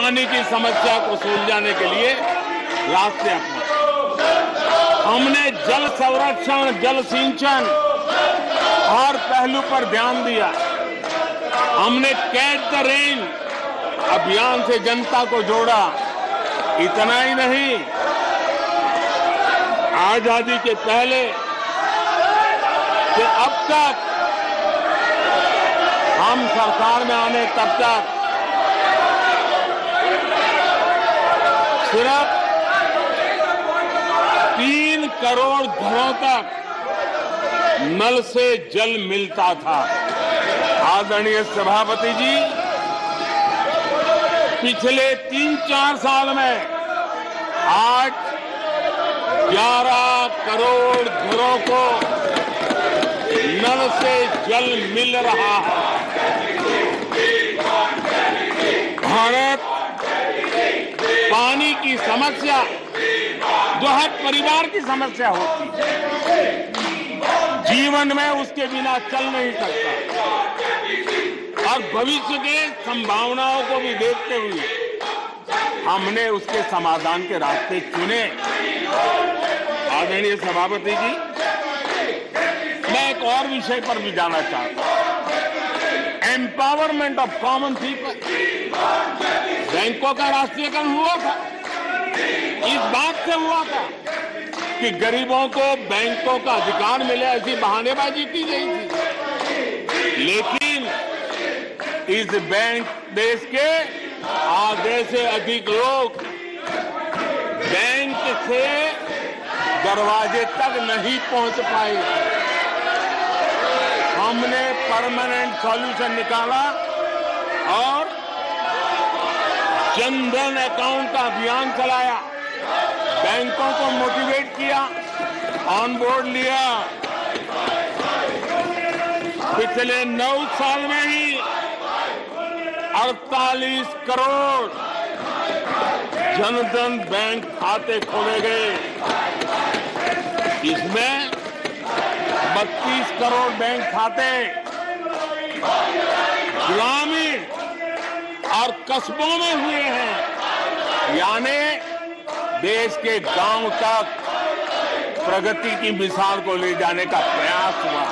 पानी की समस्या को सुलझाने के लिए रास्ते अपनाए। हमने जल संरक्षण, जल सिंचन हर पहलू पर ध्यान दिया। हमने कैच द रेन अभियान से जनता को जोड़ा। इतना ही नहीं, आजादी के पहले से अब तक हम सरकार में आने तब तक सिर्फ 3 करोड़ घरों तक नल से जल मिलता था। आदरणीय सभापति जी, पिछले 3-4 साल में आज 11 करोड़ घरों को नल से जल मिल रहा है। भारत पानी की समस्या जो हर परिवार की समस्या होती है, जीवन में उसके बिना चल नहीं सकता, और भविष्य के संभावनाओं को भी देखते हुए हमने उसके समाधान के रास्ते चुने। आदरणीय सभापति जी, मैं एक और विषय पर भी जाना चाहता हूं। Empowerment of common people. बैंकों का राष्ट्रीयकरण हुआ था, इस बात से हुआ था कि गरीबों को बैंकों का अधिकार मिले, ऐसी बहानेबाजी की गई थी। लेकिन इस बैंक देश के आधे से अधिक लोग बैंक से दरवाजे तक नहीं पहुंच पाए। हमने परमानेंट सॉल्यूशन निकाला और जनधन अकाउंट का अभियान चलाया, बैंकों को मोटिवेट किया, ऑन बोर्ड लिया। पिछले 9 साल में ही 48 करोड़ जनधन बैंक खाते खोले गए। इसमें 32 करोड़ बैंक खाते ग्रामीण और कस्बों में हुए हैं, यानी देश के गांव तक प्रगति की मिसाल को ले जाने का प्रयास हुआ।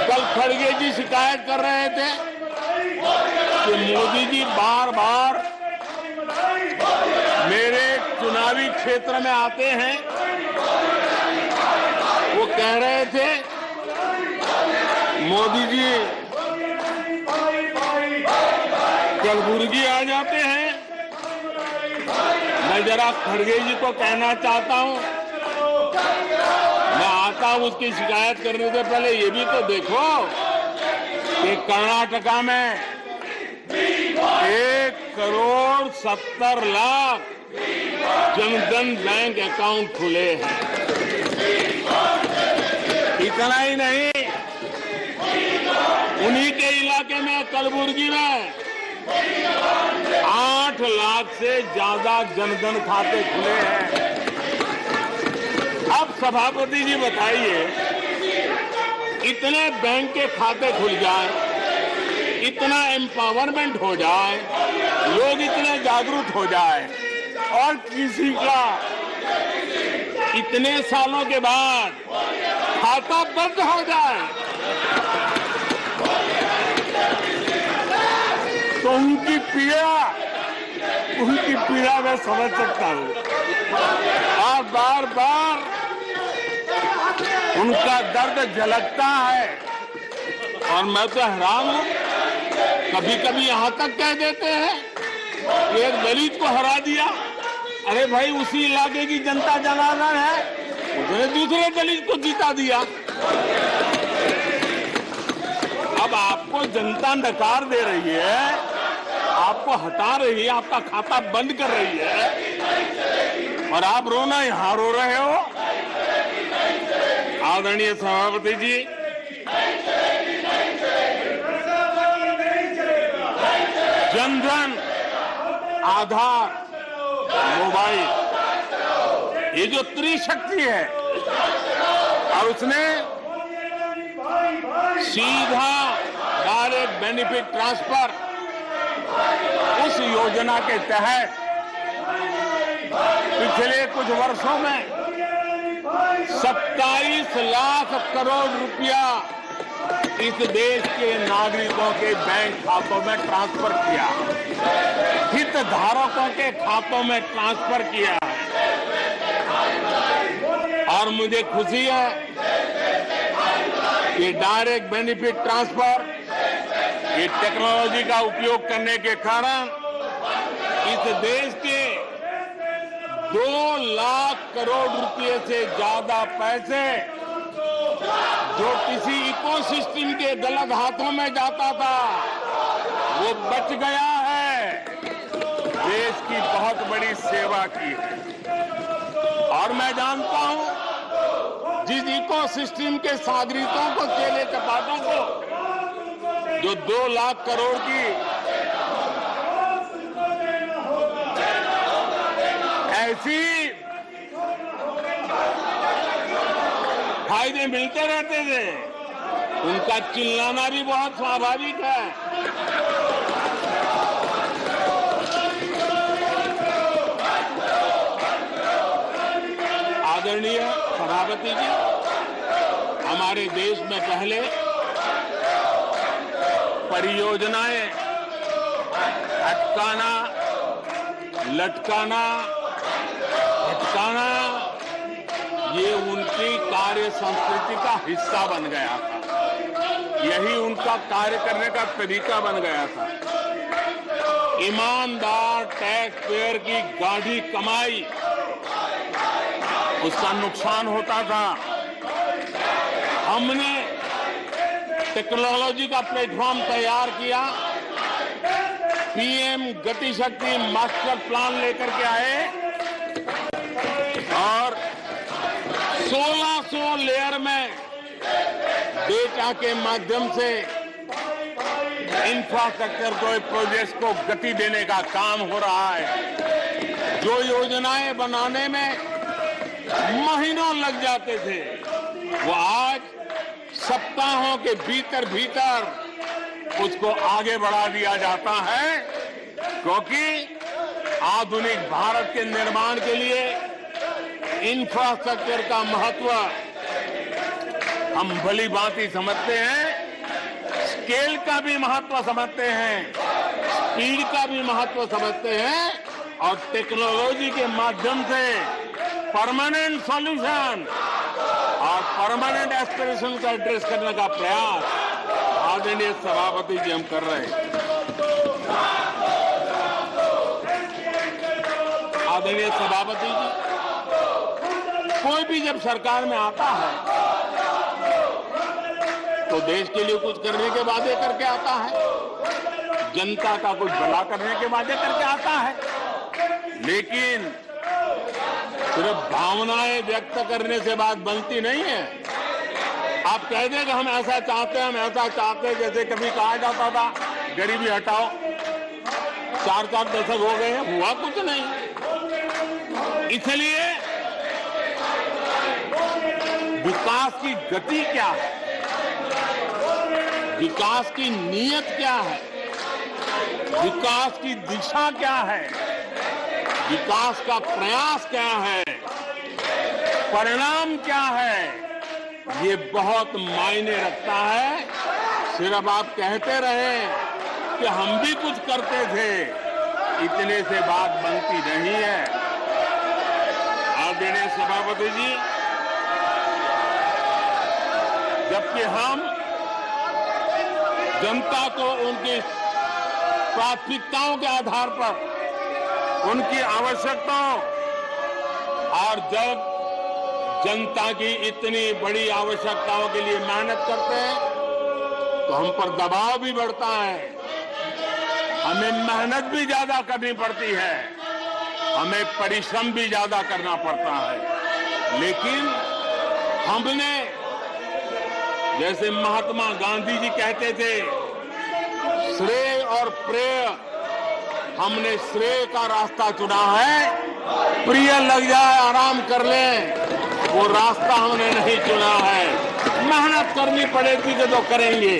कल खड़गे जी शिकायत कर रहे थे कि मोदी जी बार बार मेरे चुनावी क्षेत्र में आते हैं। वो कह रहे थे मोदी जी कलबुर्गी आ जाते हैं। मैं जरा खड़गे जी को कहना चाहता हूं, मैं आता हूं उसकी शिकायत करने से पहले ये भी तो देखो कि कर्नाटका में 1 करोड़ 70 लाख जनधन बैंक अकाउंट खुले हैं। इतना ही नहीं, उन्हीं के इलाके में कलबुर्गी में 8 लाख से ज्यादा जनधन खाते खुले हैं। अब सभापति जी बताइए, इतने बैंक के खाते खुल जाए, इतना एम्पावरमेंट हो जाए, लोग इतने जागरूक हो जाए, और किसी का इतने सालों के बाद खाता बंद हो जाए, तो उनकी पीड़ा मैं समझ सकता हूं। और बार बार उनका दर्द झलकता है, और मैं तो हैरान हूं। कभी कभी यहां तक कह देते हैं कि एक दलित को हरा दिया। अरे भाई, उसी इलाके की जनता जनार्दन है, उसने दूसरे दलित को जीता दिया। अब आपको जनता नकार दे रही है, आपको हटा रही है, आपका खाता बंद कर रही है, और आप रोना यहां रो रहे हो। आदरणीय सभापति जी, जनधन, आधार, मोबाइल, ये जो त्रिशक्ति है, और उसने सीधा डायरेक्ट बेनिफिट ट्रांसफर, उस योजना के तहत पिछले कुछ वर्षों में 27 लाख करोड़ रुपया इस देश के नागरिकों के बैंक खातों में ट्रांसफर किया, हितधारकों के खातों में ट्रांसफर किया है। और मुझे खुशी है कि डायरेक्ट बेनिफिट ट्रांसफर, ये टेक्नोलॉजी का उपयोग करने के कारण इस देश के 2 लाख करोड़ रुपए से ज्यादा पैसे जो किसी इकोसिस्टम के गलत हाथों में जाता था, वो बच गया है। देश की बहुत बड़ी सेवा की है। और मैं जानता हूं जिस इकोसिस्टम के नागरिकों को, केले चपाटों को जो 2 लाख करोड़ की ऐसी फायदे मिलते रहते थे, उनका चिल्लाना भी बहुत स्वाभाविक है। आदरणीय सभापति जी, हमारे देश में पहले परियोजनाएं अटकाना, लटकाना, भटकाना, ये उनकी कार्य संस्कृति का हिस्सा बन गया था। यही उनका कार्य करने का तरीका बन गया था। ईमानदार टैक्स पेयर की गाढ़ी कमाई, उसका नुकसान होता था। हमने टेक्नोलॉजी का प्लेटफॉर्म तैयार किया, पीएम गति शक्ति मास्टर प्लान लेकर के आए और 1600 लेयर में डेटा के माध्यम से इंफ्रास्ट्रक्चर को, प्रोजेक्ट्स को गति देने का काम हो रहा है। जो योजनाएं बनाने में महीनों लग जाते थे, वो आज सप्ताहों के भीतर भीतर उसको आगे बढ़ा दिया जाता है, क्योंकि आधुनिक भारत के निर्माण के लिए इंफ्रास्ट्रक्चर का महत्व हम भली भांति समझते हैं, स्केल का भी महत्व समझते हैं, स्पीड का भी महत्व समझते हैं और टेक्नोलॉजी के माध्यम से परमानेंट सॉल्यूशन और परमानेंट एस्पिरेशन का एड्रेस करने का प्रयास आदरणीय सभापति जी हम कर रहे हैं। आदरणीय सभापति जी, कोई भी जब सरकार में आता है तो देश के लिए कुछ करने के वादे करके आता है, जनता का कुछ भला करने के वादे करके आता है, लेकिन सिर्फ भावनाएं व्यक्त करने से बात बनती नहीं है। आप कह दें कि हम ऐसा चाहते हैं, हम ऐसा चाहते हैं, जैसे कभी कहा जाता था गरीबी हटाओ, 4 दशक हो गए हैं, हुआ कुछ नहीं। इसलिए विकास की गति क्या है, विकास की नीयत क्या है, विकास की दिशा क्या है, विकास का प्रयास क्या है, परिणाम क्या है, ये बहुत मायने रखता है। सिर्फ आप कहते रहे कि हम भी कुछ करते थे, इतने से बात बनती नहीं है। आदरणीय सभापति जी, जबकि हम जनता को उनकी प्राथमिकताओं के आधार पर, उनकी आवश्यकताओं, और जब जनता की इतनी बड़ी आवश्यकताओं के लिए मेहनत करते हैं तो हम पर दबाव भी बढ़ता है, हमें मेहनत भी ज्यादा करनी पड़ती है, हमें परिश्रम भी ज्यादा करना पड़ता है। लेकिन हमने, जैसे महात्मा गांधी जी कहते थे, श्रेय और प्रेय, हमने श्रेय का रास्ता चुना है, प्रिय लग जाए आराम कर लें, वो रास्ता हमने नहीं चुना है। मेहनत करनी पड़ेगी तो करेंगे,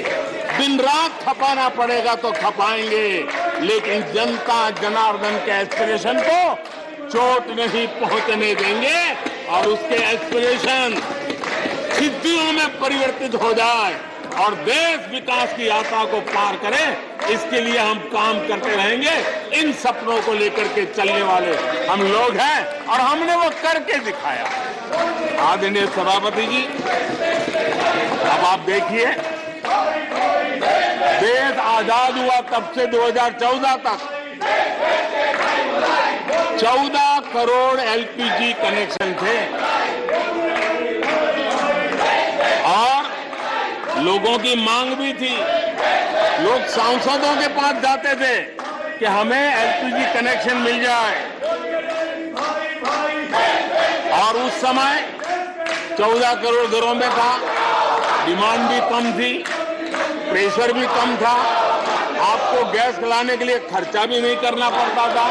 दिन रात खपाना पड़ेगा तो खपाएंगे, लेकिन जनता जनार्दन के एस्पिरेशन को चोट नहीं पहुंचने देंगे और उसके एस्पिरेशन सिद्धियों में परिवर्तित हो जाए और देश विकास की यात्रा को पार करे, इसके लिए हम काम करते रहेंगे। इन सपनों को लेकर के चलने वाले हम लोग हैं और हमने वो करके दिखाया। आदरणीय सभापति जी, अब आप देखिए, देश आजाद हुआ तब से 2014 तक 14 करोड़ एलपीजी कनेक्शन थे और लोगों की मांग भी थी। लोग सांसदों के पास जाते थे कि हमें एलपीजी कनेक्शन मिल जाए और उस समय 14 करोड़ घरों में था, डिमांड भी कम थी, प्रेशर भी कम था, आपको गैस लाने के लिए खर्चा भी नहीं करना पड़ता था,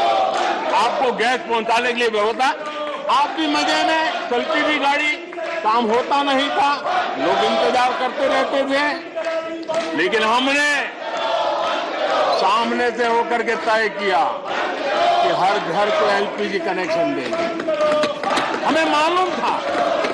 आपको गैस पहुंचाने के लिए व्यवस्था, आप भी मजे में, चलती भी गाड़ी, काम होता नहीं था, लोग इंतजार करते रहते थे। लेकिन हमने सामने से होकर के तय किया कि हर घर को एलपीजी कनेक्शन देंगे। हमें मालूम था